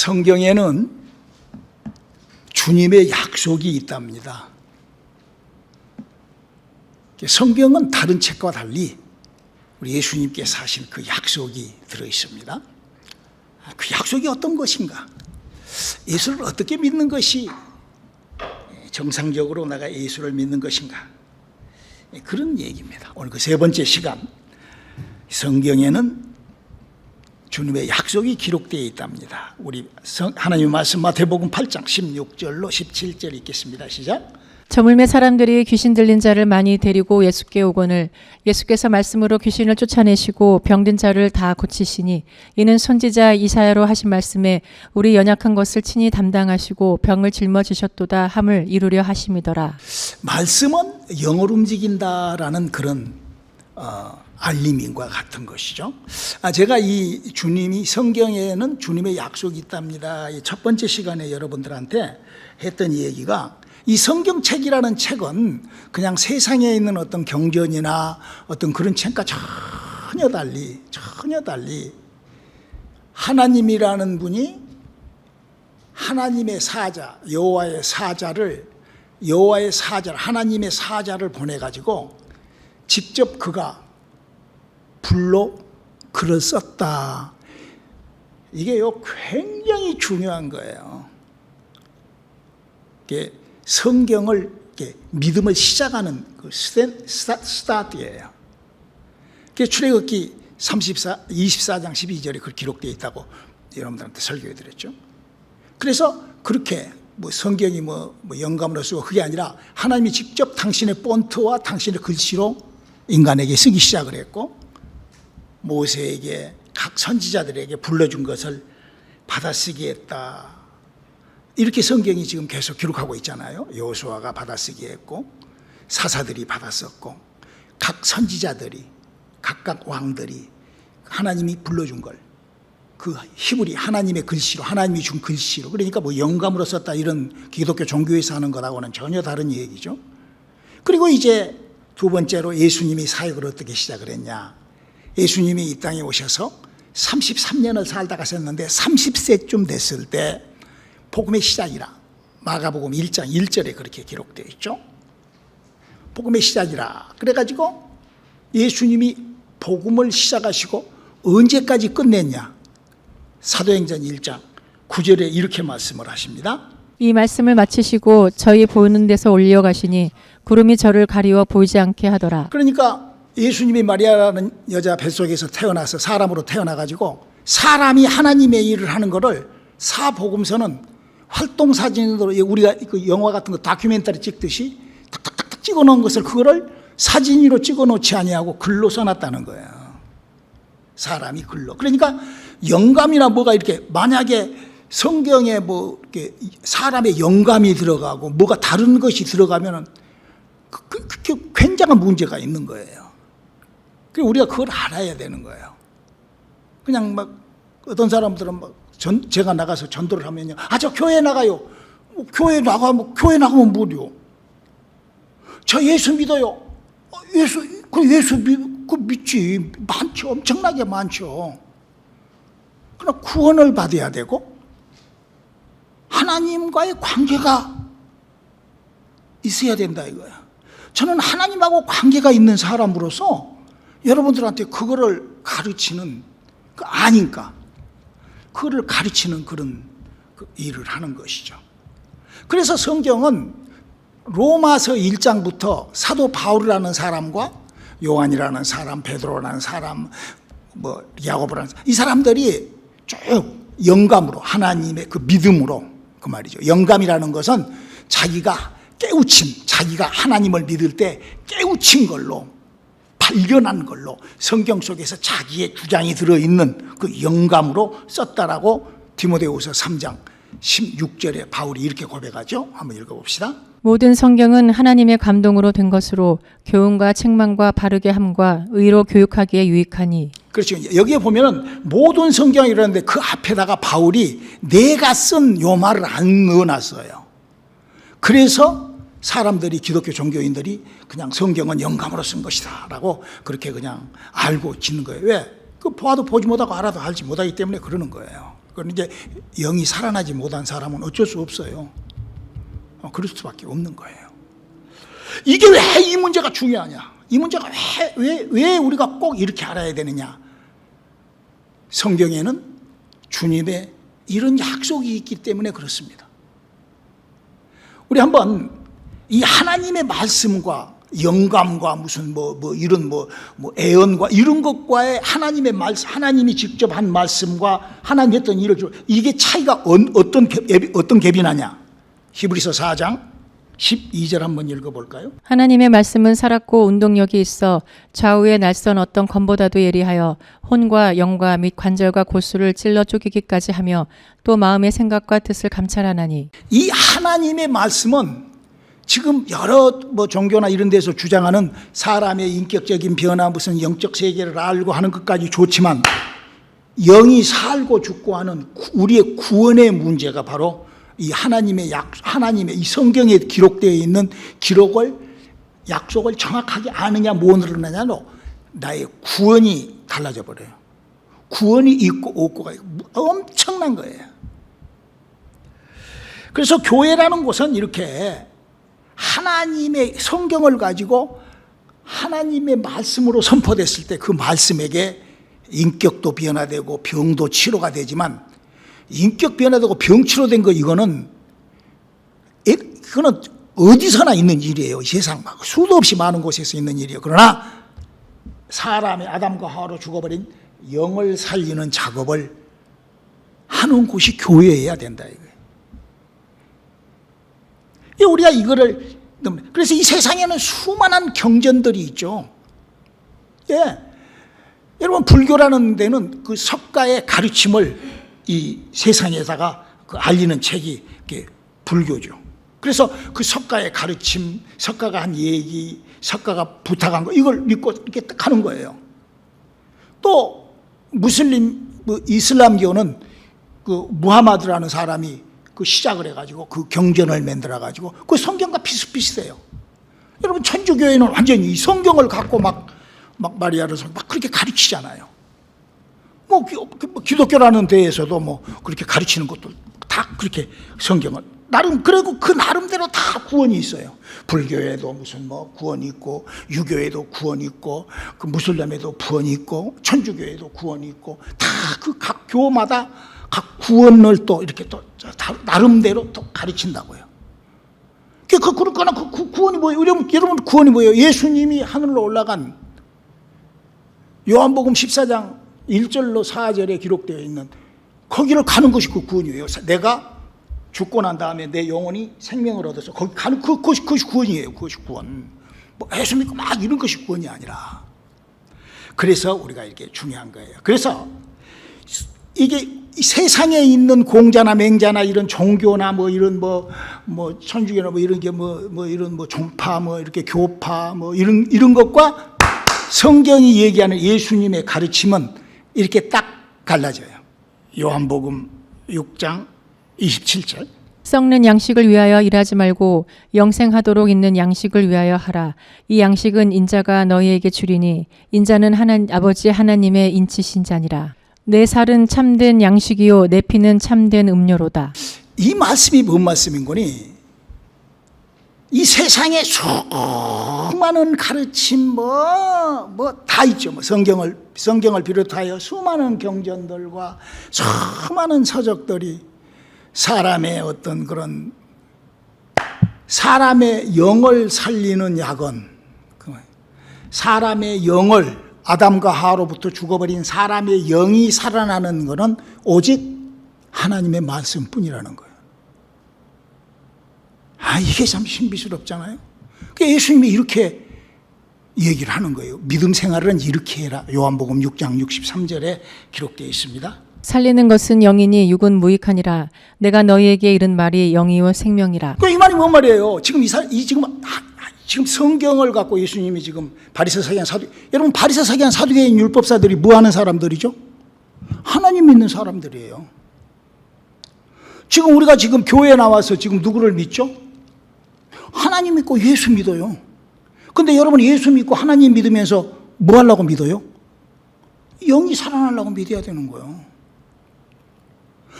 성경에는 주님의 약속이 있답니다. 성경은 다른 책과 달리 우리 예수님께서 하신 그 약속이 들어있습니다. 그 약속이 어떤 것인가? 예수를 어떻게 믿는 것이 정상적으로 내가 예수를 믿는 것인가? 그런 얘기입니다. 오늘 그 세 번째 시간, 성경에는 주님의 약속이 기록되어 있답니다. 우리 하나님의 말씀 마태복음 8장 16절로 17절 읽겠습니다. 시작. 저물매 사람들이 귀신 들린 자를 많이 데리고 예수께 오거늘 예수께서 말씀으로 귀신을 쫓아내시고 병든 자를 다 고치시니 이는 선지자 이사야로 하신 말씀에 우리 연약한 것을 친히 담당하시고 병을 짊어지셨도다 함을 이루려 하심이더라. 말씀은 영을 움직인다라는 그런 알림인과 같은 것이죠. 제가 이 주님이 성경에는 주님의 약속이 있답니다. 이 첫 번째 시간에 여러분들한테 했던 얘기가 이 성경책이라는 책은 그냥 세상에 있는 어떤 경전이나 어떤 그런 책과 전혀 달리 하나님이라는 분이 하나님의 사자, 여호와의 사자를 하나님의 사자를 보내가지고 직접 그가 불로 글을 썼다. 이게요 굉장히 중요한 거예요. 이게 성경을 믿음을 시작하는 그 스타트예요. 출애굽기 24장 12절에 그 기록되어 있다고 여러분들한테 설교해 드렸죠. 그래서 그렇게 성경이 영감으로 쓰고 그게 아니라 하나님이 직접 당신의 폰트와 당신의 글씨로 인간에게 쓰기 시작을 했고 모세에게 각 선지자들에게 불러준 것을 받아쓰기 했다. 이렇게 성경이 지금 계속 기록하고 있잖아요. 여호수아가 받아쓰기 했고 사사들이 받았었고 각 선지자들이 각각 왕들이 하나님이 불러준 걸 그 히브리 하나님의 글씨로 하나님이 준 글씨로 그러니까 영감으로 썼다 이런 기독교 종교에서 하는 거라고는 전혀 다른 얘기죠. 그리고 이제 두 번째로 예수님이 사역을 어떻게 시작을 했냐. 예수님이 이 땅에 오셔서 33년을 살다 가셨는데 30세쯤 됐을 때 복음의 시작이라 마가복음 1장 1절에 그렇게 기록되어 있죠. 복음의 시작이라 그래가지고 예수님이 복음을 시작하시고 언제까지 끝냈냐. 사도행전 1장 9절에 이렇게 말씀을 하십니다. 이 말씀을 마치시고 저희 보이는 데서 올려가시니 구름이 저를 가리워 보이지 않게 하더라. 그러니까 예수님이 마리아라는 여자 뱃속에서 태어나서 사람으로 태어나가지고 사람이 하나님의 일을 하는 거를 사복음서는 활동사진으로 우리가 그 영화 같은 거 다큐멘터리 찍듯이 탁탁탁 찍어놓은 것을 그거를 사진으로 찍어놓지 아니하고 글로 써놨다는 거예요. 사람이 글로. 그러니까 영감이나 뭐가 이렇게 만약에 성경에 이렇게 사람의 영감이 들어가고 뭐가 다른 것이 들어가면은 그 굉장한 문제가 있는 거예요. 그리고 우리가 그걸 알아야 되는 거예요. 그냥 어떤 사람들은 제가 나가서 전도를 하면요. 저 교회 나가요. 교회 나가면 뭐요? 저 예수 믿어요. 예수 믿지. 많죠. 엄청나게 많죠. 그러나 구원을 받아야 되고 하나님과의 관계가 있어야 된다 이거야. 저는 하나님하고 관계가 있는 사람으로서 여러분들한테 그거를 가르치는 아니까 그거를 가르치는 그런 일을 하는 것이죠. 그래서 성경은 로마서 1장부터 사도 바울이라는 사람과 요한이라는 사람, 베드로라는 사람, 야고보라는 사람, 이 사람들이 쭉 영감으로 하나님의 그 믿음으로 그 말이죠. 영감이라는 것은 자기가 자기가 하나님을 믿을 때 깨우친 걸로 발견한 걸로 성경 속에서 자기의 주장이 들어있는 그 영감으로 썼다라고 디모데후서 3장 16절에 바울이 이렇게 고백하죠. 한번 읽어봅시다. 모든 성경은 하나님의 감동으로 된 것으로 교훈과 책망과 바르게 함과 의로 교육하기에 유익하니. 그렇죠. 여기에 보면은 모든 성경이 이러는데 그 앞에다가 바울이 내가 쓴 요 말을 안 넣어놨어요. 그래서 사람들이 기독교 종교인들이 그냥 성경은 영감으로 쓴 것이다 라고 그렇게 그냥 알고 짓는 거예요. 왜? 그 봐도 보지 못하고 알아도 알지 못하기 때문에 그러는 거예요. 그런데 영이 살아나지 못한 사람은 어쩔 수 없어요. 그럴 수밖에 없는 거예요. 이게 왜 이 문제가 중요하냐? 이 문제가 왜 우리가 꼭 이렇게 알아야 되느냐? 성경에는 주님의 이런 약속이 있기 때문에 그렇습니다. 우리 한번 이 하나님의 말씀과 영감과 무슨 이런 애언과 이런 것과의 하나님의 말씀, 하나님이 직접 한 말씀과 하나님이 했던 일을 이게 차이가 어떤 갭이 나냐? 히브리서 4장 12절 한번 읽어볼까요? 하나님의 말씀은 살았고 운동력이 있어 좌우의 날선 어떤 검보다도 예리하여 혼과 영과 및 관절과 골수를 찔러 쪼개기까지 하며 또 마음의 생각과 뜻을 감찰하나니. 이 하나님의 말씀은 지금 여러 종교나 이런 데서 주장하는 사람의 인격적인 변화, 무슨 영적 세계를 알고 하는 것까지 좋지만 영이 살고 죽고 하는 우리의 구원의 문제가 바로 이 하나님의 이 성경에 기록되어 있는 약속을 정확하게 아느냐 모르느냐로 나의 구원이 달라져 버려요. 구원이 있고 없고가 엄청난 거예요. 그래서 교회라는 곳은 이렇게 하나님의 성경을 가지고 하나님의 말씀으로 선포됐을 때 그 말씀에게 인격도 변화되고 병도 치료가 되지만 인격 변화되고 병 치료된 거 이거는 어디서나 있는 일이에요. 세상 수도 없이 많은 곳에서 있는 일이에요. 그러나 사람의 아담과 하와로 죽어버린 영을 살리는 작업을 하는 곳이 교회여야 된다 이거예요. 우리가 이거를 그래서 이 세상에는 수많은 경전들이 있죠. 예, 여러분 불교라는 데는 그 석가의 가르침을 이 세상에다가 알리는 책이 불교죠. 그래서 그 석가의 가르침, 석가가 한 얘기, 석가가 부탁한 거 이걸 믿고 이렇게 딱 하는 거예요. 또 이슬람교는 그 무하마드라는 사람이 그 시작을 해가지고 그 경전을 만들어가지고 그 성경과 비슷비슷해요. 여러분 천주교회는 완전히 이 성경을 갖고 막 마리아를 막 그렇게 가르치잖아요. 기독교라는 데에서도 그렇게 가르치는 것도 다 그렇게 성경을 그리고 그 나름대로 다 구원이 있어요. 불교에도 무슨 구원이 있고, 유교에도 구원이 있고, 그 무슬림에도 구원이 있고, 천주교에도 구원이 있고, 다 그 각 교마다 각 구원을 또 이렇게 또 나름대로 또 가르친다고요. 그러니까 그 구원이 뭐예요? 여러분 구원이 뭐예요? 예수님이 하늘로 올라간 요한복음 14장 1절로 4절에 기록되어 있는 거기를 가는 것이 그 구원이에요. 내가 죽고 난 다음에 내 영혼이 생명을 얻어서 거기 가는 그것이 구원이에요. 그것이 구원. 예수 믿고 막 이런 것이 구원이 아니라. 그래서 우리가 이게 중요한 거예요. 그래서 이게 세상에 있는 공자나 맹자나 이런 종교나 이런 천주교나 이런 게 이런 종파 이렇게 교파 이런 것과 성경이 얘기하는 예수님의 가르침은 이렇게 딱 갈라져요. 요한복음 6장 27절. 썩는 양식을 위하여 일하지 말고 영생하도록 있는 양식을 위하여 하라. 이 양식은 인자가 너희에게 주리니 인자는 아버지 하나님의 인치신 자니라. 내 살은 참된 양식이요 내 피는 참된 음료로다. 이 말씀이 뭔 말씀인 거니? 이 세상에 수많은 가르침 다 있죠. 성경을 비롯하여 수많은 경전들과 수많은 서적들이 사람의 어떤 그런 사람의 영을 살리는 약은 사람의 영을 아담과 하와로부터 죽어버린 사람의 영이 살아나는 것은 오직 하나님의 말씀뿐이라는 거예요. 이게 참 신비스럽잖아요. 예수님이 이렇게 얘기를 하는 거예요. 믿음 생활은 이렇게 해라. 요한복음 6장 63절에 기록되어 있습니다. 살리는 것은 영이니 육은 무익하니라. 내가 너희에게 이른 말이 영이요 생명이라. 이 말이 뭔 말이에요? 지금 성경을 갖고 예수님이 지금 바리새 서기관 여러분 바리새 서기관 사두개인 율법사들이 뭐 하는 사람들이죠? 하나님 믿는 사람들이에요. 지금 우리가 지금 교회에 나와서 지금 누구를 믿죠? 하나님 믿고 예수 믿어요. 근데 여러분 예수 믿고 하나님 믿으면서 뭐 하려고 믿어요? 영이 살아나려고 믿어야 되는 거예요.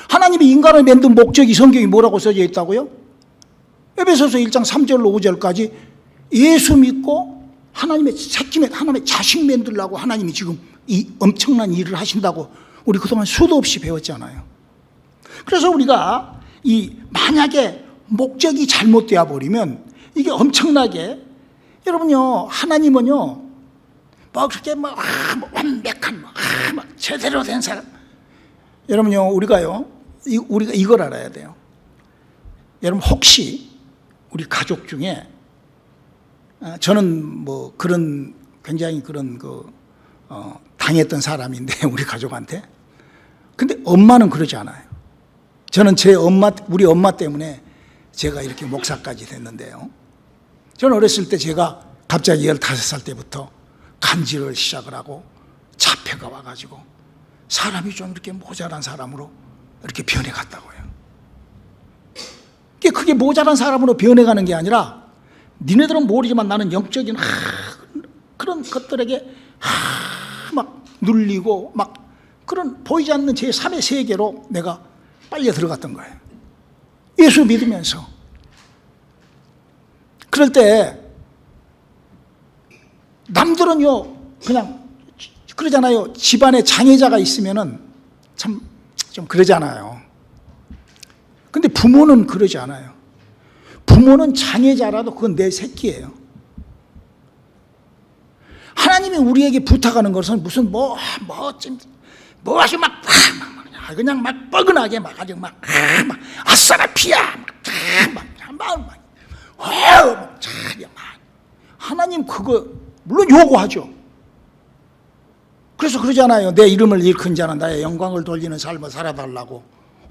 하나님이 인간을 만든 목적이 성경이 뭐라고 써져 있다고요? 에베소서 1장 3절로 5절까지 예수 믿고 하나님의 새끼, 하나님의 자식 만들라고 하나님이 지금 이 엄청난 일을 하신다고 우리 그동안 수도 없이 배웠잖아요. 그래서 우리가 만약에 목적이 잘못되어 버리면 이게 엄청나게, 여러분요, 하나님은요, 뭐 그렇게 완벽한, 제대로 된 사람. 여러분요, 우리가 이걸 알아야 돼요. 여러분, 혹시 우리 가족 중에, 저는 뭐 그런, 굉장히 그런 당했던 사람인데, 우리 가족한테. 근데 엄마는 그러지 않아요. 저는 우리 엄마 때문에 제가 이렇게 목사까지 됐는데요. 저는 어렸을 때 제가 갑자기 15살 때부터 간질을 시작을 하고 자폐가 와가지고 사람이 좀 이렇게 모자란 사람으로 이렇게 변해갔다고요. 그게 모자란 사람으로 변해가는 게 아니라 니네들은 모르지만 나는 영적인 그런 것들에게 막 눌리고 막 그런 보이지 않는 제3의 세계로 내가 빨려 들어갔던 거예요. 예수 믿으면서. 그럴 때 남들은요 그냥 그러잖아요. 집안에 장애자가 있으면은 참 좀 그러잖아요. 근데 부모는 그러지 않아요. 부모는 장애자라도 그건 내 새끼예요. 하나님이 우리에게 부탁하는 것은 무슨 아주 그냥 막 뻐근하게 아주 아싸라 피야 하나님 그거 물론 요구하죠. 그래서 그러잖아요. 내 이름을 일컫은 자는 나의 영광을 돌리는 삶을 살아달라고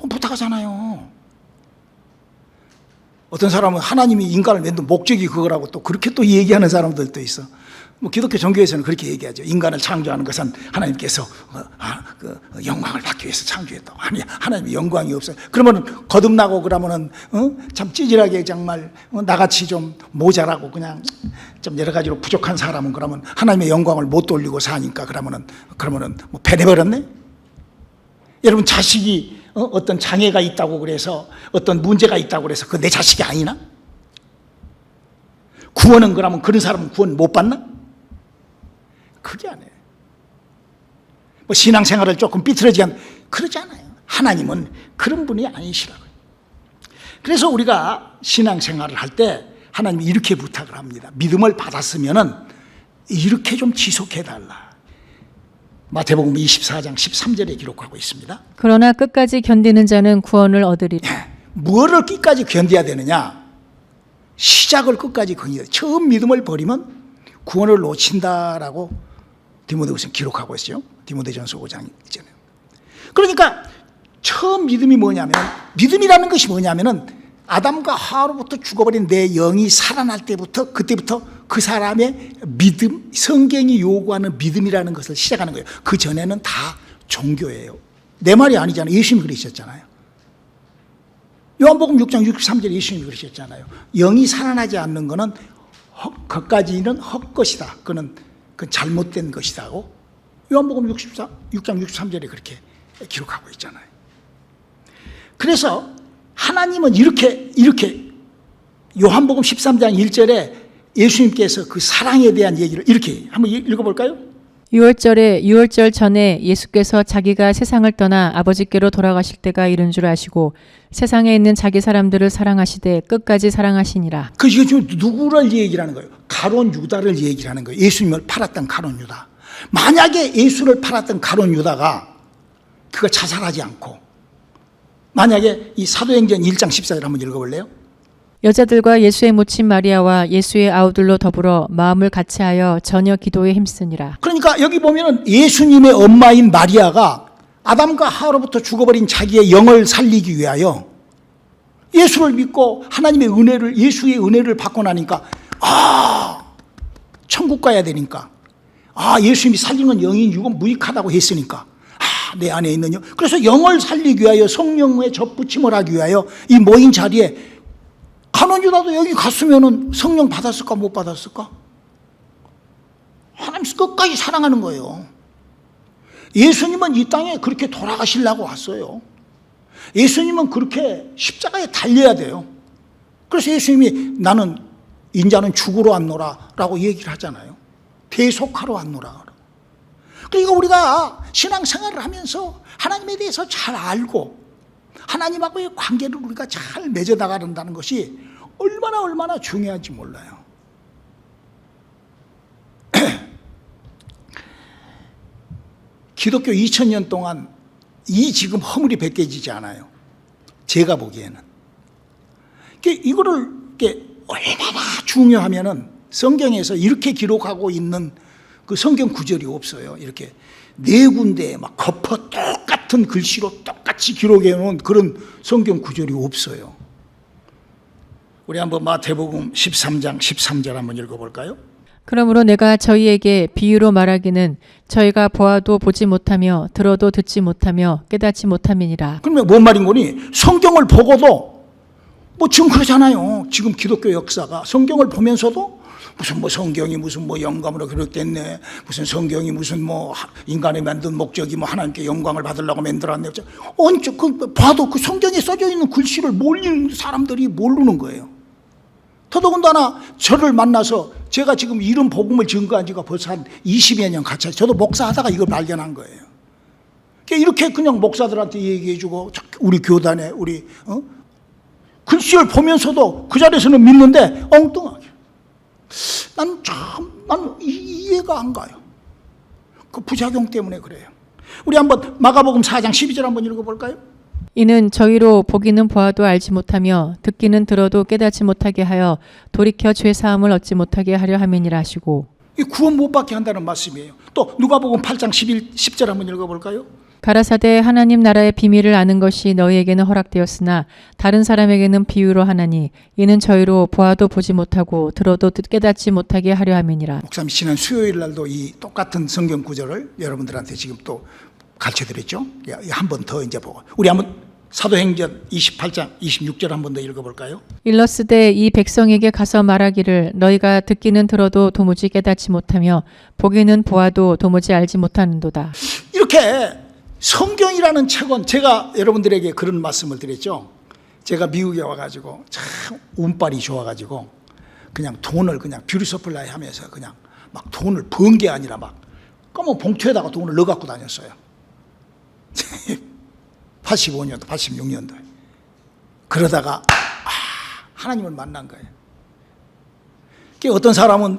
부탁하잖아요. 어떤 사람은 하나님이 인간을 만든 목적이 그거라고 또 그렇게 또 얘기하는 사람들도 있어. 뭐 기독교 종교에서는 그렇게 얘기하죠. 인간을 창조하는 것은 하나님께서 영광을 받기 위해서 창조했다고. 아니, 하나님이 영광이 없어요. 그러면 거듭나고 그러면은 참 찌질하게 정말 나같이 좀 모자라고 그냥 좀 여러 가지로 부족한 사람은 그러면 하나님의 영광을 못 돌리고 사니까 그러면은 뭐 배내버렸네. 여러분 자식이 어떤 장애가 있다고 그래서 어떤 문제가 있다고 그래서 그 내 자식이 아니나? 구원은 그러면 그런 사람은 구원 못 받나? 그게 아니에요. 뭐 신앙생활을 조금 삐뚤어지게 그러지 않아요. 하나님은 그런 분이 아니시라고요. 그래서 우리가 신앙생활을 할 때 하나님이 이렇게 부탁을 합니다. 믿음을 받았으면은 이렇게 좀 지속해달라. 마태복음 24장 13절에 기록하고 있습니다. 그러나 끝까지 견디는 자는 구원을 얻으리라. 뭐를 끝까지 견뎌야 되느냐? 시작을 끝까지 견뎌야 돼. 처음 믿음을 버리면 구원을 놓친다라고 디모데후서 기록하고 있어요. 디모데전서 5장 있잖아요. 그러니까 처음 믿음이 뭐냐면, 믿음이라는 것이 뭐냐면은 아담과 하와로부터 죽어버린 내 영이 살아날 때부터, 그때부터 그 사람의 믿음, 성경이 요구하는 믿음이라는 것을 시작하는 거예요. 그 전에는 다 종교예요. 내 말이 아니잖아요. 예수님이 그러셨잖아요. 요한복음 6장 63절에 예수님이 그러셨잖아요. 영이 살아나지 않는 것은 그까지는 헛것이다. 그건 잘못된 것이다고 요한복음 6장 63절에 그렇게 기록하고 있잖아요. 그래서 하나님은 이렇게 요한복음 13장 1절에 예수님께서 그 사랑에 대한 얘기를 이렇게 한번 읽어볼까요? 6월절 전에 예수께서 자기가 세상을 떠나 아버지께로 돌아가실 때가 이른 줄 아시고 세상에 있는 자기 사람들을 사랑하시되 끝까지 사랑하시니라. 이게 지금 누구를 얘기하는 거예요? 가룟 유다를 얘기하는 거예요. 예수님을 팔았던 가룟 유다. 만약에 예수를 팔았던 가룟 유다가 그가 자살하지 않고, 만약에 이 사도행전 1장 14절 한번 읽어볼래요? 여자들과 예수의 모친 마리아와 예수의 아우들로 더불어 마음을 같이하여 전혀 기도에 힘쓰니라. 그러니까 여기 보면은 예수님의 엄마인 마리아가 아담과 하와로부터 죽어버린 자기의 영을 살리기 위하여 예수를 믿고 하나님의 은혜를, 예수의 은혜를 받고 나니까 천국 가야 되니까, 예수님이 살린 건 영이 육은 무익하다고 했으니까 내 안에 있는 영, 그래서 영을 살리기 위하여 성령의 접붙임을 하기 위하여 이 모인 자리에 가룟 유다도 여기 갔으면은 성령 받았을까 못 받았을까? 하나님 끝까지 사랑하는 거예요. 예수님은 이 땅에 그렇게 돌아가시려고 왔어요. 예수님은 그렇게 십자가에 달려야 돼요. 그래서 예수님이 나는 인자는 죽으러 왔노라 라고 얘기를 하잖아요. 대속하러 왔노라. 그러니까 우리가 신앙생활을 하면서 하나님에 대해서 잘 알고 하나님하고의 관계를 우리가 잘 맺어나가는다는 것이 얼마나 중요한지 몰라요. 기독교 2000년 동안 이 지금 허물이 벗겨지지 않아요. 제가 보기에는. 이거를 얼마나 중요하면은 성경에서 이렇게 기록하고 있는 그 성경 구절이 없어요. 이렇게 네 군데에 막 덮어 똑같은 글씨로 똑같이 기록해 놓은 그런 성경 구절이 없어요. 우리 한번 마태복음 13장 13절 한번 읽어볼까요? 그러므로 내가 저희에게 비유로 말하기는 저희가 보아도 보지 못하며 들어도 듣지 못하며 깨닫지 못함이니라. 그러면 뭔 말인 거니? 성경을 보고도 뭐 지금 그러잖아요. 지금 기독교 역사가 성경을 보면서도 무슨 뭐 성경이 무슨 뭐 영감으로 기록됐네. 무슨 성경이 무슨 뭐 인간이 만든 목적이 뭐 하나님께 영광을 받으려고 만들었네. 봐도 그 성경에 써져 있는 글씨를 모르는 사람들이 모르는 거예요. 더더군다나 저를 만나서 제가 지금 이런 복음을 증거한 지가 벌써 한 20여 년 같이 저도 목사하다가 이걸 발견한 거예요. 이렇게 그냥 목사들한테 얘기해주고 우리 교단에 우리 글씨를 보면서도 그 자리에서는 믿는데 엉뚱하게 난 이해가 안 가요. 그 부작용 때문에 그래요. 우리 한번 마가복음 4장 12절 한번 읽어볼까요? 이는 저희로 보기는 보아도 알지 못하며 듣기는 들어도 깨닫지 못하게 하여 돌이켜 죄 사함을 얻지 못하게 하려 함이니라 하시고. 이 구원 못 받게 한다는 말씀이에요. 또 누가복음 8장 10절 한번 읽어볼까요? 가라사대 하나님 나라의 비밀을 아는 것이 너희에게는 허락되었으나 다른 사람에게는 비유로 하나니 이는 저희로 보아도 보지 못하고 들어도 깨닫지 못하게 하려 함이니라. 목사님 지난 수요일 날도 이 똑같은 성경 구절을 여러분들한테 지금 또 가르쳐드렸죠. 한 번 더 이제 보고 우리 한번 사도행전 28장 26절 한 번 더 읽어볼까요? 일러스되 이 백성에게 가서 말하기를 너희가 듣기는 들어도 도무지 깨닫지 못하며 보기는 보아도 도무지 알지 못하는도다. 이렇게 성경이라는 책은 제가 여러분들에게 그런 말씀을 드렸죠. 제가 미국에 와가지고 참 운빨이 좋아가지고 그냥 돈을 그냥 뷰티 서플라이 하면서 그냥 막 돈을 번 게 아니라 막 검은 봉투에다가 돈을 넣어 갖고 다녔어요. 85년도, 86년도에. 그러다가 하나님을 만난 거예요. 어떤 사람은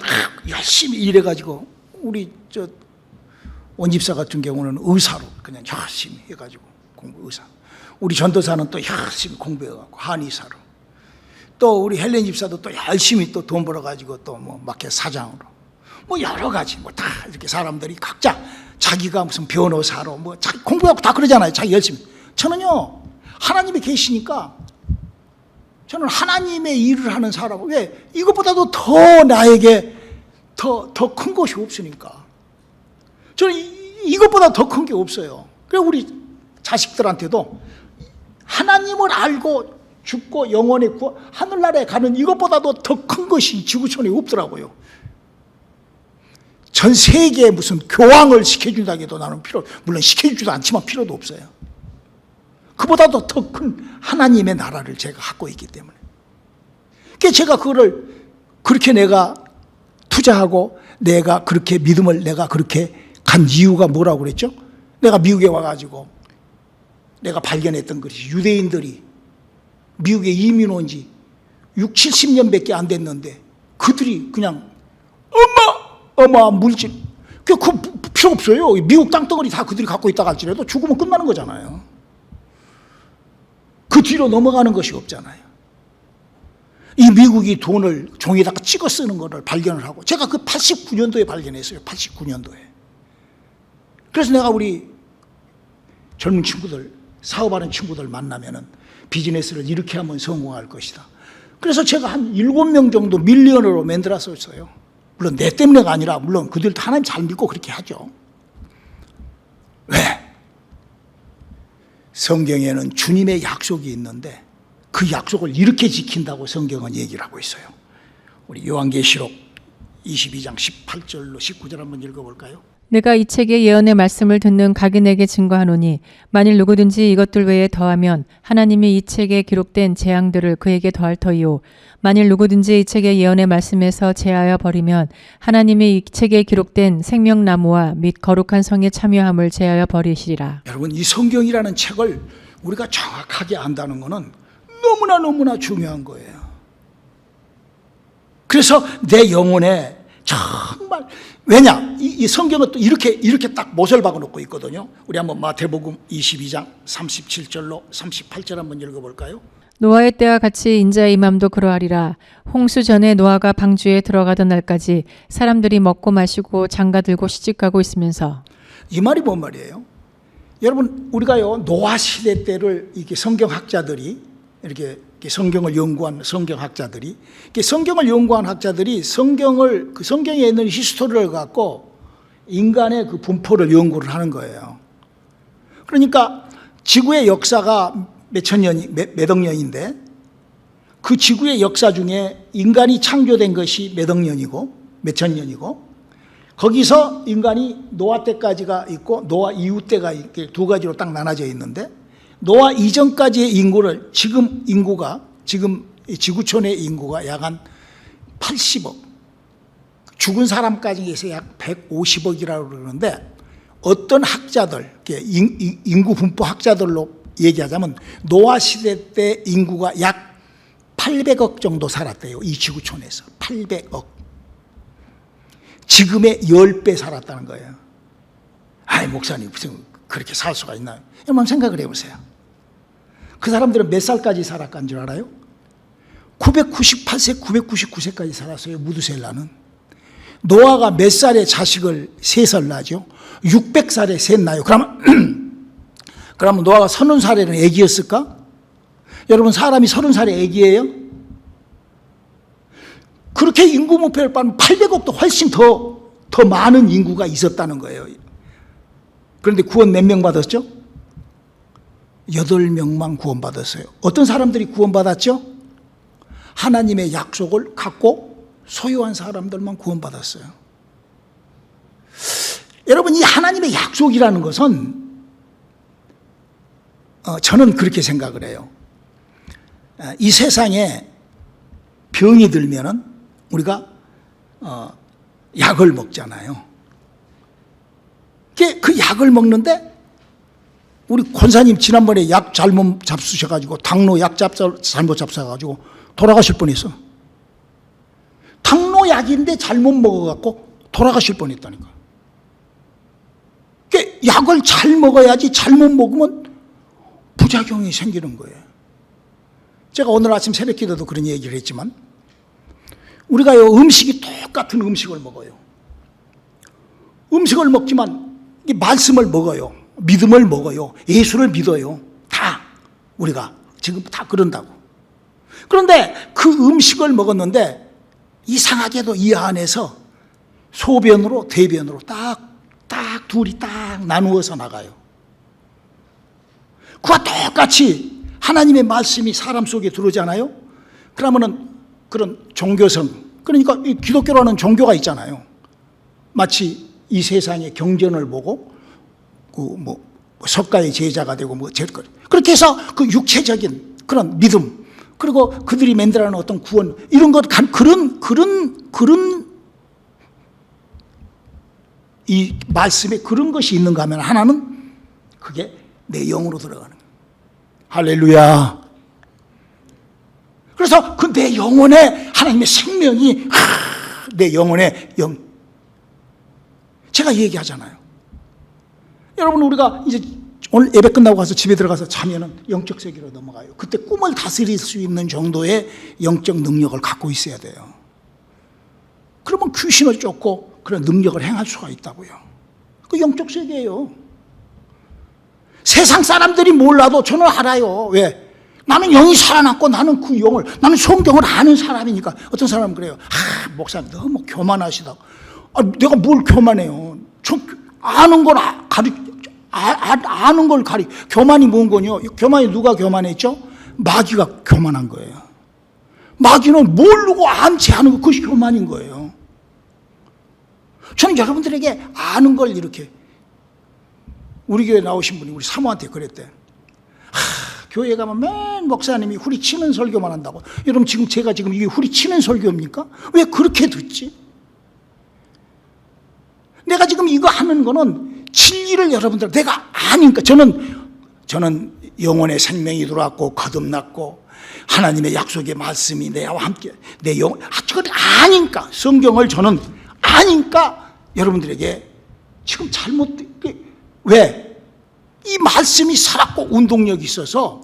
열심히 일해가지고 우리 원집사 같은 경우는 의사로 그냥 열심히 해가지고 의사. 우리 전도사는 또 열심히 공부해가지고 한의사로. 또 우리 헬렌 집사도 또 열심히 또 돈 벌어가지고 또 뭐 마켓 사장으로. 뭐 여러 가지 뭐 다 이렇게 사람들이 각자 자기가 무슨 변호사로 뭐 자기 공부하고 다 그러잖아요. 자기 열심히. 저는요 하나님이 계시니까 저는 하나님의 일을 하는 사람. 왜? 이것보다도 더 나에게 더 큰 것이 없으니까. 저는 이것보다 더 큰 게 없어요. 그래서 우리 자식들한테도 하나님을 알고 죽고 영원에 하늘나라에 가는 이것보다도 더 큰 것이 지구촌에 없더라고요. 전 세계에 무슨 교황을 시켜준다고 해도 나는 물론 시켜주지도 않지만 필요도 없어요. 그보다도 더 큰 하나님의 나라를 제가 갖고 있기 때문에. 그래서 제가 그거를 그렇게 내가 투자하고 내가 그렇게 믿음을 내가 그렇게 간 이유가 뭐라고 그랬죠? 내가 미국에 와가지고 내가 발견했던 것이 유대인들이 미국에 이민 온 지 6, 70년밖에 안 됐는데 그들이 그냥 어마어마한 물질 그 필요 없어요. 미국 땅덩어리 다 그들이 갖고 있다 할지라도 죽으면 끝나는 거잖아요. 그 뒤로 넘어가는 것이 없잖아요. 이 미국이 돈을 종이에다가 찍어 쓰는 것을 발견을 하고 제가 그 89년도에 발견했어요. 89년도에. 그래서 내가 우리 젊은 친구들 사업하는 친구들 만나면은 비즈니스를 이렇게 하면 성공할 것이다. 그래서 제가 한 7명 정도 밀리언으로 만들었어요. 물론 내 때문에가 아니라 물론 그들도 하나님 잘 믿고 그렇게 하죠. 왜? 성경에는 주님의 약속이 있는데 그 약속을 이렇게 지킨다고 성경은 얘기를 하고 있어요. 우리 요한계시록 22장 18절로 19절 한번 읽어볼까요? 내가 이 책의 예언의 말씀을 듣는 각인에게 증거하노니 만일 누구든지 이것들 외에 더하면 하나님이 이 책에 기록된 재앙들을 그에게 더할 터이요 만일 누구든지 이 책의 예언의 말씀에서 제하여 버리면 하나님이 이 책에 기록된 생명나무와 및 거룩한 성에 참여함을 제하여 버리시리라. 여러분, 이 성경이라는 책을 우리가 정확하게 안다는 것은 너무나 중요한 거예요. 그래서 내 영혼에 정말, 왜냐, 이 성경은 또 이렇게 딱 못을 박아놓고 있거든요. 우리 한번 마태복음 22장 37절로 38절 한번 읽어볼까요? 노아의 때와 같이 인자의 임함도 그러하리라. 홍수 전에 노아가 방주에 들어가던 날까지 사람들이 먹고 마시고 장가들고 시집가고 있으면서. 이 말이 뭔 말이에요? 여러분, 우리가요, 노아 시대 때를 이렇게 성경학자들이, 이렇게 성경을 연구한 성경학자들이, 성경을 연구한 학자들이 그 성경에 있는 히스토리를 갖고 인간의 그 분포를 연구를 하는 거예요. 그러니까 지구의 역사가 몇억 년인데 그 지구의 역사 중에 인간이 창조된 것이 몇억 년이고 몇천 년이고, 거기서 인간이 노아 때까지가 있고 노아 이후 때가 이렇게 두 가지로 딱 나눠져 있는데, 노아 이전까지의 인구를 지금 지구촌의 인구가 약 한 80억, 죽은 사람까지 해서 약 150억이라고 그러는데, 어떤 학자들, 인구 분포 학자들로 얘기하자면 노아 시대 때 인구가 약 800억 정도 살았대요. 이 지구촌에서 800억. 지금의 10배 살았다는 거예요. 아이, 목사님 무슨 그렇게 살 수가 있나요? 여러분 생각을 해보세요. 그 사람들은 몇 살까지 살았간 줄 알아요? 998세, 999세까지 살았어요. 무두셀라는. 노아가 몇 살에 자식을 셋을 낳죠? 600살에 셋 낳아요. 그러면 노아가 30살에는 애기였을까? 여러분, 사람이 30살에 애기예요? 그렇게 인구 목표를 빠면 800억도 훨씬 더 많은 인구가 있었다는 거예요. 그런데 구원 몇 명 받았죠? 8명만 구원받았어요. 어떤 사람들이 구원받았죠? 하나님의 약속을 갖고 소유한 사람들만 구원받았어요. 여러분, 이 하나님의 약속이라는 것은 저는 그렇게 생각을 해요. 이 세상에 병이 들면은 우리가 약을 먹잖아요. 그 약을 먹는데, 우리 권사님 지난번에 약 잘못 잡수셔가지고 당뇨 약 잘못 잡숴가지고 돌아가실 뻔했어. 당뇨 약인데 잘못 먹어갖고 돌아가실 뻔했다니까. 약을 잘 먹어야지, 잘못 먹으면 부작용이 생기는 거예요. 제가 오늘 아침 새벽 기도도 그런 얘기를 했지만, 우리가요, 음식이 똑같은 음식을 먹어요. 음식을 먹지만 이 말씀을 먹어요. 믿음을 먹어요. 예수를 믿어요. 다 우리가 지금 다 그런다고. 그런데 그 음식을 먹었는데 이상하게도 이 안에서 소변으로 대변으로 딱 둘이 딱 나누어서 나가요. 그와 똑같이 하나님의 말씀이 사람 속에 들어오잖아요. 그러면은 그런 종교성, 그러니까 이 기독교라는 종교가 있잖아요. 마치 이 세상의 경전을 보고 석가의 제자가 되고 그렇게 해서 그 육체적인 그런 믿음, 그리고 그들이 만들어내는 어떤 구원, 이런 것, 그런 이 말씀에 그런 것이 있는가 하면, 하나는 그게 내 영으로 들어가는 거예요. 할렐루야. 그래서 그 내 영혼에 하나님의 생명이, 내 영혼의 영, 제가 얘기하잖아요. 여러분, 우리가 이제 오늘 예배 끝나고 가서 집에 들어가서 자면은 영적 세계로 넘어가요. 그때 꿈을 다스릴 수 있는 정도의 영적 능력을 갖고 있어야 돼요. 그러면 귀신을 쫓고 그런 능력을 행할 수가 있다고요. 그 영적 세계예요. 세상 사람들이 몰라도 저는 알아요. 왜? 나는 영이 살아났고 나는 그 영을, 나는 성경을 아는 사람이니까. 어떤 사람은 그래요. 목사님 너무 교만하시다고. 내가 뭘 교만해요. 저 아는 걸 아는 걸 교만이 뭔 거냐? 교만이 누가 교만했죠? 마귀가 교만한 거예요. 마귀는 모르고 암체하는 거, 그것이 교만인 거예요. 저는 여러분들에게 아는 걸 이렇게, 우리 교회 나오신 분이 우리 사모한테 그랬대. 교회 가면 맨 목사님이 후리치는 설교만 한다고. 여러분 지금 제가 지금 이게 후리치는 설교입니까? 왜 그렇게 듣지? 내가 지금 이거 하는 거는 진리를 여러분들 내가 아니까. 저는 영혼의 생명이 들어왔고 거듭났고 하나님의 약속의 말씀이 내와 함께 내 영혼, 그걸 아니까, 성경을 저는 아니까 여러분들에게 지금 잘못, 왜? 이 말씀이 살았고 운동력이 있어서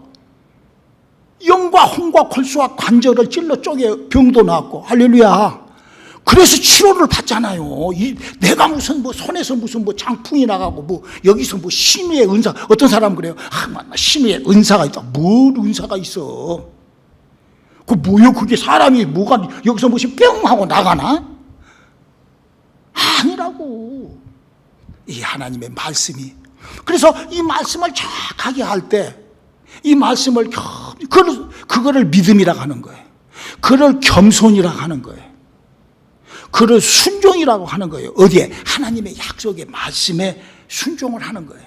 영과 홍과 골수와 관절을 찔러 쪼개 병도 나았고, 할렐루야. 그래서 치료를 받잖아요. 내가 무슨 뭐 손에서 무슨 뭐 장풍이 나가고 뭐 여기서 뭐 신유의 은사, 어떤 사람은 그래요. 신유의 은사가 있다. 뭘 은사가 있어? 그 뭐요? 그게 사람이 뭐가 여기서 무슨 뿅 하고 나가나? 아니라고. 이 하나님의 말씀이. 그래서 이 말씀을 정확하게 할 때 이 말씀을 그거를 믿음이라고 하는 거예요. 그걸 겸손이라고 하는 거예요. 그를 순종이라고 하는 거예요. 어디에? 하나님의 약속의 말씀에 순종을 하는 거예요.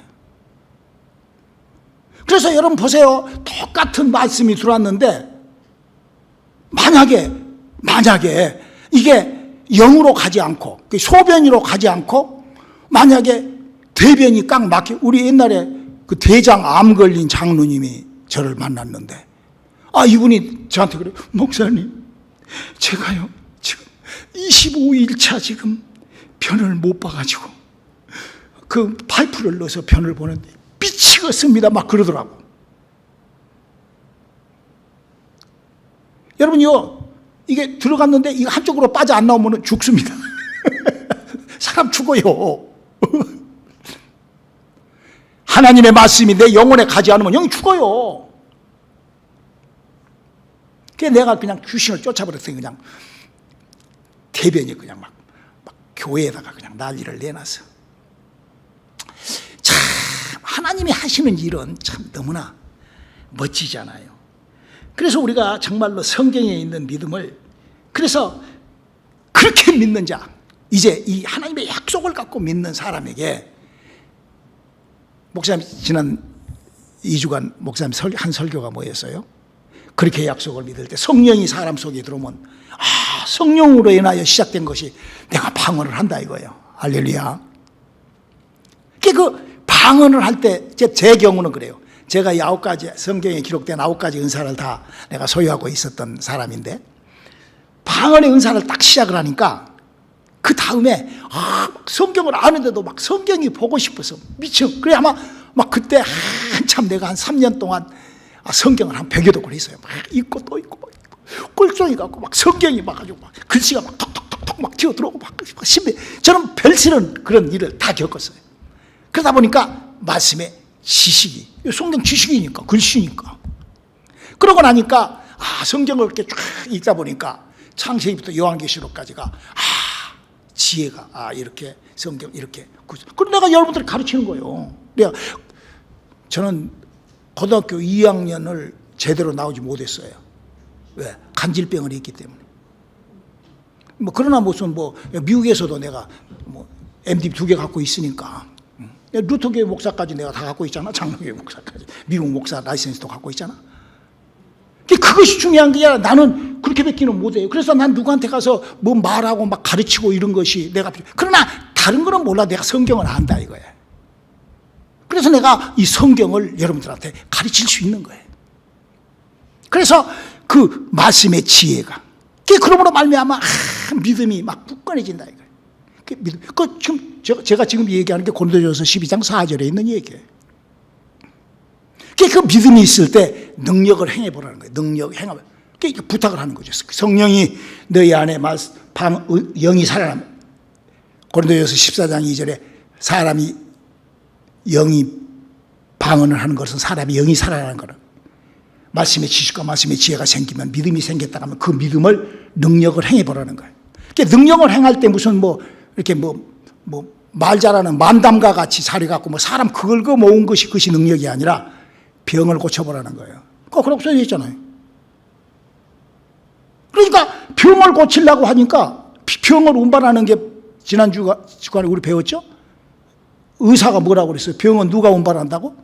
그래서 여러분 보세요. 똑같은 말씀이 들어왔는데 만약에 이게 영으로 가지 않고 소변으로 가지 않고 만약에 대변이 꽉 막혀. 우리 옛날에 그 대장 암 걸린 장로님이 저를 만났는데, 이분이 저한테 그래요. 목사님, 제가요 지금 25일차 지금 변을 못 봐가지고 그 파이프를 넣어서 변을 보는데 미치겠습니다 막 그러더라고. 여러분요, 이게 들어갔는데 이거 한쪽으로 빠져 안 나오면 죽습니다. 사람 죽어요. 하나님의 말씀이 내 영혼에 가지 않으면 영이 죽어요. 그래서 내가 그냥 귀신을 쫓아버렸어요. 그냥 대변이 그냥 막 교회에다가 그냥 난리를 내놨어. 참 하나님이 하시는 일은 참 너무나 멋지잖아요. 그래서 우리가 정말로 성경에 있는 믿음을, 그래서 그렇게 믿는 자, 이제 이 하나님의 약속을 갖고 믿는 사람에게, 목사님 지난 2주간 목사님 한 설교가 뭐였어요? 그렇게 약속을 믿을 때 성령이 사람 속에 들어오면 성령으로 인하여 시작된 것이 내가 방언을 한다 이거예요. 할렐루야. 그 방언을 할 때 제 경우는 그래요. 제가 9가지 성경에 기록된 9가지 은사를 다 내가 소유하고 있었던 사람인데, 방언의 은사를 딱 시작을 하니까 그 다음에 성경을 아는데도 막 성경이 보고 싶어서 미쳐. 그래 아마 막 그때 한참 내가 한 3년 동안 성경을 한 100여 독을 했어요. 막 읽고 또 읽고 막 꿀종이 갖고 막 성경이 막 가지고 막 글씨가 막 톡톡톡톡 막 튀어들어오고 막 신비. 저는 별스런 그런 일을 다 겪었어요. 그러다 보니까 말씀의 지식이, 성경 지식이니까, 글씨니까. 그러고 나니까 성경을 이렇게 쫙 읽다 보니까 창세기부터 요한계시록까지가 지혜가 이렇게 성경 이렇게. 그럼 내가 여러분들 가르치는 거예요. 저는 고등학교 2학년을 제대로 나오지 못했어요. 왜? 간질병을 했기 때문에. 그러나 무슨 미국에서도 내가 MD 2개 갖고 있으니까. 루터교회 목사까지 내가 다 갖고 있잖아. 장로교회 목사까지. 미국 목사 라이센스도 갖고 있잖아. 그것이 중요한 게 아니라 나는 그렇게 뵙기는 못해요. 그래서 난 누구한테 가서 뭐 말하고 막 가르치고 이런 것이 내가 필요. 그러나 다른 거는 몰라. 내가 성경을 안다 이거예요. 그래서 내가 이 성경을 여러분들한테 가르칠 수 있는 거예요. 그래서 그 말씀의 지혜가, 그러므로 말미암아 믿음이 막 굳건해진다 이거예요. 지금 제가 지금 얘기하는 게 고린도전서 12장 4절에 있는 얘기예요. 그 믿음이 있을 때 능력을 행해보라는 거예요. 능력 행하면. 부탁을 하는 거죠. 성령이 너희 안에 영이 살아나면. 고린도전서 14장 2절에 사람이 영이 방언을 하는 것은 사람이 영이 살아나는 거는, 말씀의 지식과 말씀의 지혜가 생기면, 믿음이 생겼다 하면 그 믿음을 능력을 행해보라는 거예요. 능력을 행할 때 무슨 이렇게 말 잘하는 만담과 같이 살아갖고 사람 긁어 모은 것이 그것이 능력이 아니라 병을 고쳐보라는 거예요. 그렇게 써져 있잖아요. 그러니까 병을 고치려고 하니까 병을 운반하는 게 지난 주간에 우리 배웠죠? 의사가 뭐라고 그랬어요? 병은 누가 운반한다고?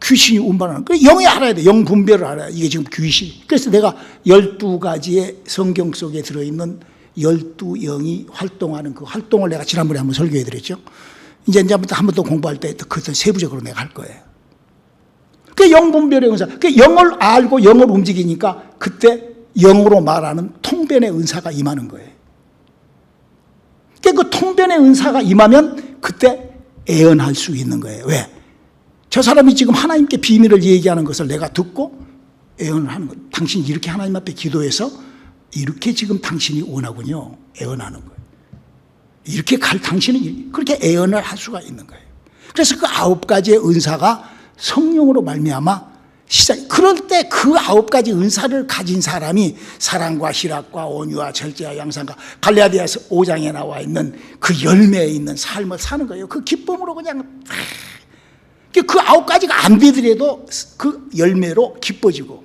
귀신이 운반하는. 그 영이 알아야 돼. 영 분별을 알아야 돼. 이게 지금 귀신. 그래서 내가 12가지의 성경 속에 들어있는 12영이 활동하는 그 활동을 내가 지난번에 한번 설교해 드렸죠. 이제 한 번 더 공부할 때 그것은 세부적으로 내가 할 거예요. 그 영분별의 은사. 그 영을 알고 영을 움직이니까 그때 영으로 말하는 통변의 은사가 임하는 거예요. 그 통변의 은사가 임하면 그때 애언할 수 있는 거예요. 왜? 저 사람이 지금 하나님께 비밀을 얘기하는 것을 내가 듣고 애언을 하는 거예요. 당신이 이렇게 하나님 앞에 기도해서 이렇게 지금 당신이 원하군요. 애언하는 거예요. 이렇게 당신은 그렇게 애언을 할 수가 있는 거예요. 그래서 그 9가지의 은사가 성령으로 말미암아 그럴 때 그 9가지 은사를 가진 사람이 사랑과 희락과 온유와 절제와 양상과 갈라디아서 5장에 나와 있는 그 열매에 있는 삶을 사는 거예요. 그 기쁨으로 그냥 그 9가지가 안 되더라도 그 열매로 기뻐지고,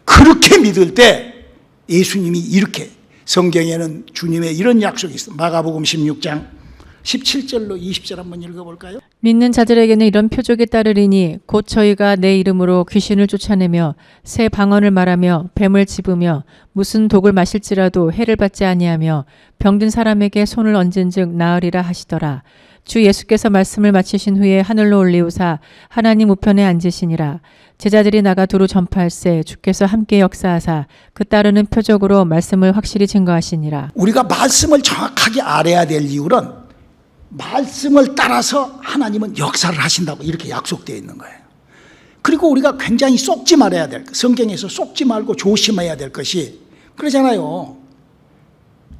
그렇게 믿을 때 예수님이 이렇게, 성경에는 주님의 이런 약속이 있어요. 마가복음 16장 17절로 20절 한번 읽어볼까요? 믿는 자들에게는 이런 표적이 따르리니 곧 저희가 내 이름으로 귀신을 쫓아내며 새 방언을 말하며 뱀을 집으며 무슨 독을 마실지라도 해를 받지 아니하며 병든 사람에게 손을 얹은즉 나으리라 하시더라. 주 예수께서 말씀을 마치신 후에 하늘로 올리우사 하나님 우편에 앉으시니라. 제자들이 나가 두루 전파할세 주께서 함께 역사하사 그 따르는 표적으로 말씀을 확실히 증거하시니라. 우리가 말씀을 정확하게 알아야 될 이유는 말씀을 따라서 하나님은 역사를 하신다고 이렇게 약속되어 있는 거예요. 그리고 우리가 굉장히 속지 말아야 될, 성경에서 속지 말고 조심해야 될 것이 그러잖아요.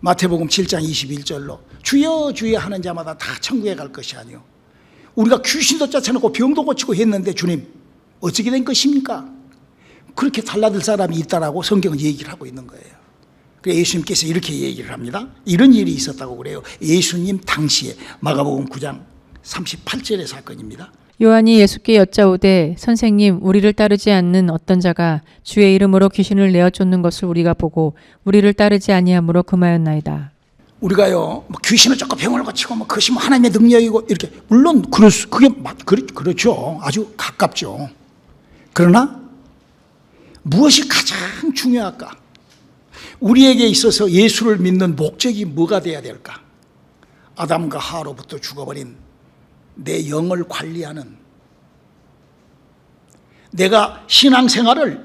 마태복음 7장 21절로 주여 주여 하는 자마다 다 천국에 갈 것이 아니요, 우리가 귀신도 쫓아내고 병도 고치고 했는데 주님 어떻게 된 것입니까? 그렇게 달라들 사람이 있다라고 성경은 얘기를 하고 있는 거예요. 그래서 예수님께서 이렇게 얘기를 합니다. 이런 일이 있었다고 그래요. 예수님 당시에 마가복음 9장 38절의 사건입니다. 요한이 예수께 여짜오되 선생님 우리를 따르지 않는 어떤 자가 주의 이름으로 귀신을 내어 쫓는 것을 우리가 보고 우리를 따르지 아니하므로 금하였나이다. 우리가요, 뭐 귀신을 쫓고 병을 고치고 뭐 그것이 뭐 하나님의 능력이고 이렇게, 물론 그게 그렇죠. 아주 가깝죠. 그러나 무엇이 가장 중요할까? 우리에게 있어서 예수를 믿는 목적이 뭐가 돼야 될까? 아담과 하와로부터 죽어버린 내 영을 관리하는, 내가 신앙생활을,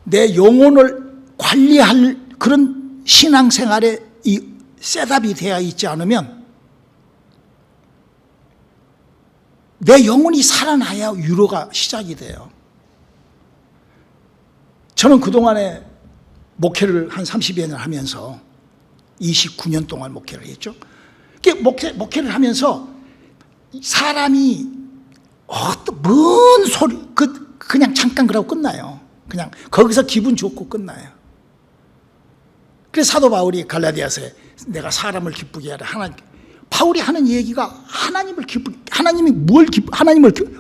내 영혼을 관리할 그런 신앙생활에 이 셋업이 되어 있지 않으면 내 영혼이 살아나야 위로가 시작이 돼요. 저는 그동안에 목회를 한 30여 년 하면서 29년 동안 목회를 했죠. 목회를 하면서 사람이 어떤 먼 소리, 그냥 잠깐 그러고 끝나요. 그냥 거기서 기분 좋고 끝나요. 그래서 사도 바울이 갈라디아서에 내가 사람을 기쁘게 하라. 바울이 하는 얘기가 하나님을 기쁘게,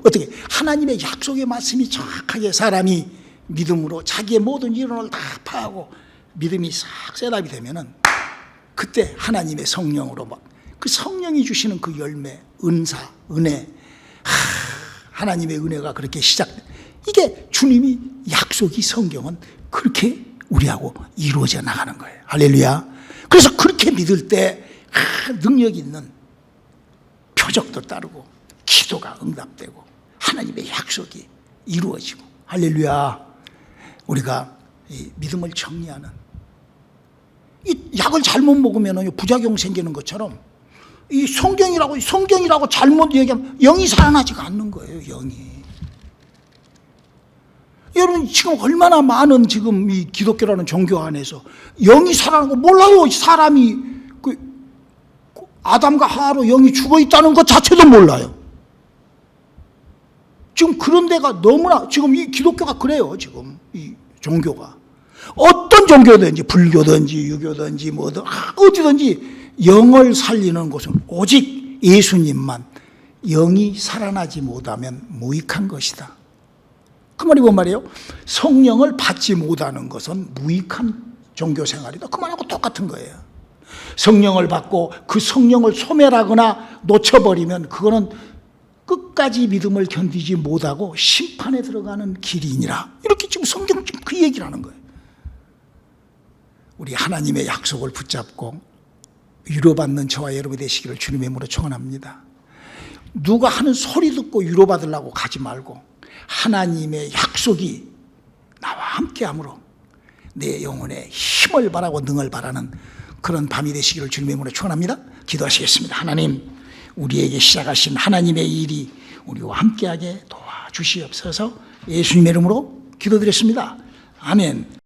어떻게 하나님의 약속의 말씀이 정확하게 사람이 믿음으로 자기의 모든 이론을 다 파하고 믿음이 싹 셋업이 되면은 그때 하나님의 성령으로 막 그 성령이 주시는 그 열매, 은사, 은혜, 하나님의 은혜가 그렇게 이게 주님이 약속이, 성경은 그렇게 우리하고 이루어져 나가는 거예요. 할렐루야. 그래서 그렇게 믿을 때 능력 있는 표적도 따르고 기도가 응답되고 하나님의 약속이 이루어지고, 할렐루야. 우리가 이 믿음을 정리하는, 이 약을 잘못 먹으면 부작용 생기는 것처럼 이 성경이라고 잘못 얘기하면 영이 살아나지가 않는 거예요. 영이. 여러분 지금 얼마나 많은 지금 이 기독교라는 종교 안에서 영이 살아나는 거 몰라요. 사람이 아담과 하와로 영이 죽어 있다는 것 자체도 몰라요. 지금 그런 데가 너무나, 지금 이 기독교가 그래요. 지금 이 종교가 어떤 종교든지 불교든지 유교든지 뭐든 어디든지 영을 살리는 곳은 오직 예수님만. 영이 살아나지 못하면 무익한 것이다. 그 말이 뭔 말이에요? 성령을 받지 못하는 것은 무익한 종교생활이다. 그 말하고 똑같은 거예요. 성령을 받고 그 성령을 소멸하거나 놓쳐버리면 그거는 끝까지 믿음을 견디지 못하고 심판에 들어가는 길이니라. 이렇게 지금 성경 지금 그 얘기를 하는 거예요. 우리 하나님의 약속을 붙잡고 위로받는 저와 여러분이 되시기를 주님의 이름으로 축원합니다. 누가 하는 소리 듣고 위로받으려고 가지 말고 하나님의 약속이 나와 함께함으로 내 영혼의 힘을 바라고 능을 바라는 그런 밤이 되시기를 주님의 이름으로 축원합니다. 기도하시겠습니다. 하나님, 우리에게 시작하신 하나님의 일이 우리와 함께하게 도와주시옵소서. 예수님의 이름으로 기도드렸습니다. 아멘.